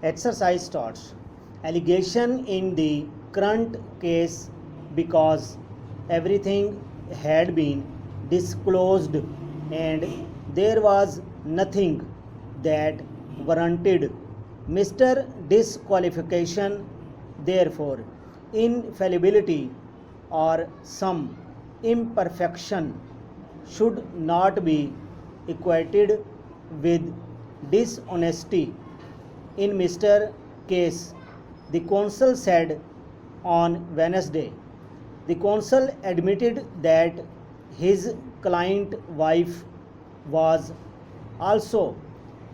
Exercise starts. Allegation in the current case because everything had been disclosed and there was nothing that warranted Mr. Disqualification, therefore, infallibility or some imperfection should not be equated with dishonesty. In Mr. Case, the counsel said on Wednesday, the counsel admitted that his client wife was also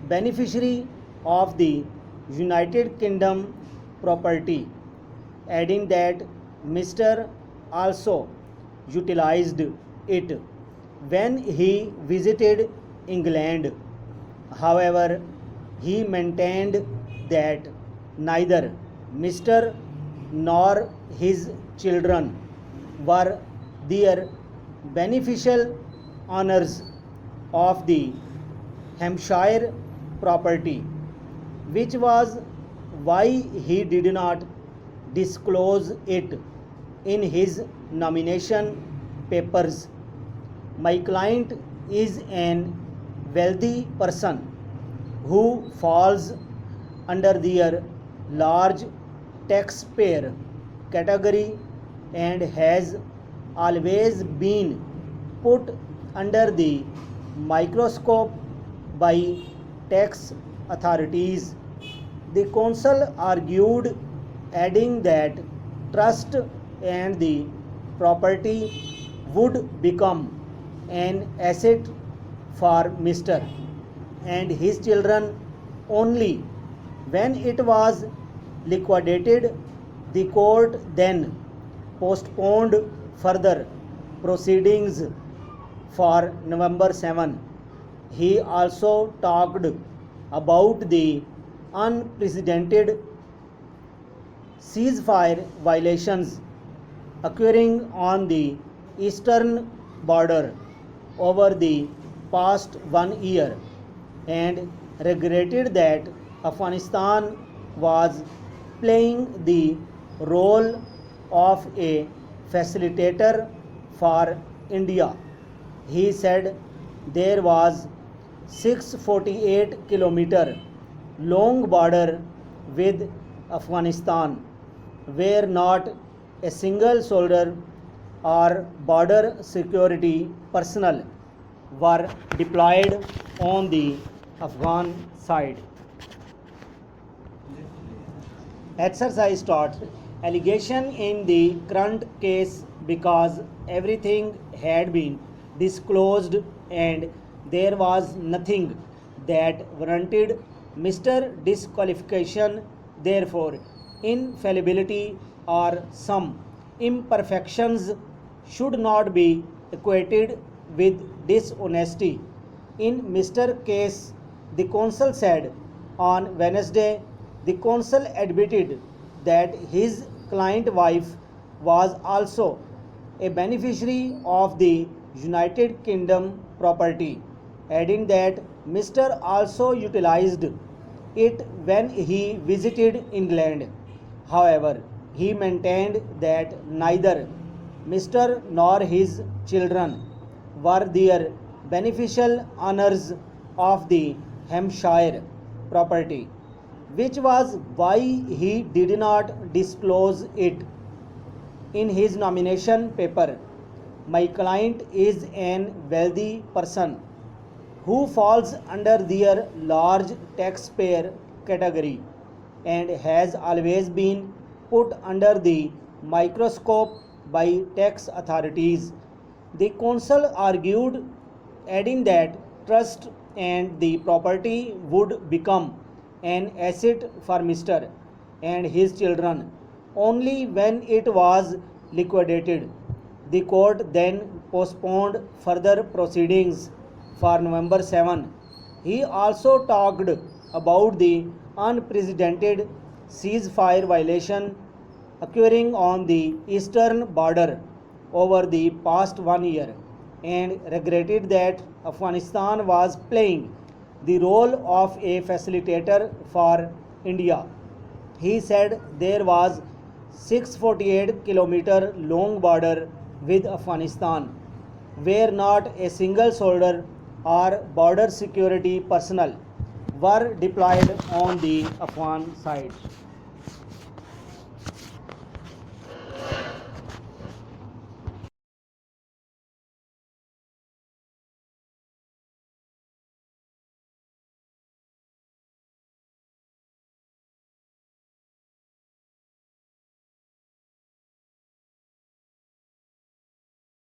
beneficiary of the United Kingdom property, adding that Mr. also utilized it when he visited England. However, he maintained that neither Mr. nor his children were their beneficial owners of the Hampshire property, which was why he did not disclose it in his nomination papers. My client is an wealthy person who falls under their large taxpayer category and has always been put under the microscope by tax authorities. The counsel argued, adding that trust and the property would become an asset for Mr. and his children only when it was liquidated. The court then postponed further proceedings for November 7. He also talked about the unprecedented ceasefire violations occurring on the eastern border over the past 1 year and regretted that Afghanistan was playing the role of a facilitator for India. He said there was 648-kilometer long border with Afghanistan where not a single soldier or border security personnel were deployed on the Afghan side. Exercise taught allegation in the current case because everything had been disclosed and there was nothing that warranted Mr. Disqualification, therefore, infallibility or some imperfections should not be equated with dishonesty. In Mr. Case, the counsel said on Wednesday, the counsel admitted that his client wife was also a beneficiary of the United Kingdom property, adding that Mr. also utilized it when he visited England. However, he maintained that neither Mr. nor his children were their beneficial owners of the Hampshire property, which was why he did not disclose it in his nomination paper. My client is an wealthy person who falls under their large taxpayer category and has always been put under the microscope by tax authorities. The counsel argued, adding that trust and the property would become an asset for Mr. and his children only when it was liquidated. The court then postponed further proceedings for November 7. He also talked about the unprecedented ceasefire violation occurring on the eastern border over the past 1 year and regretted that Afghanistan was playing the role of a facilitator for India. He said there was 648 kilometer long border with Afghanistan, where not a single soldier or border security personnel were deployed on the Afghan side.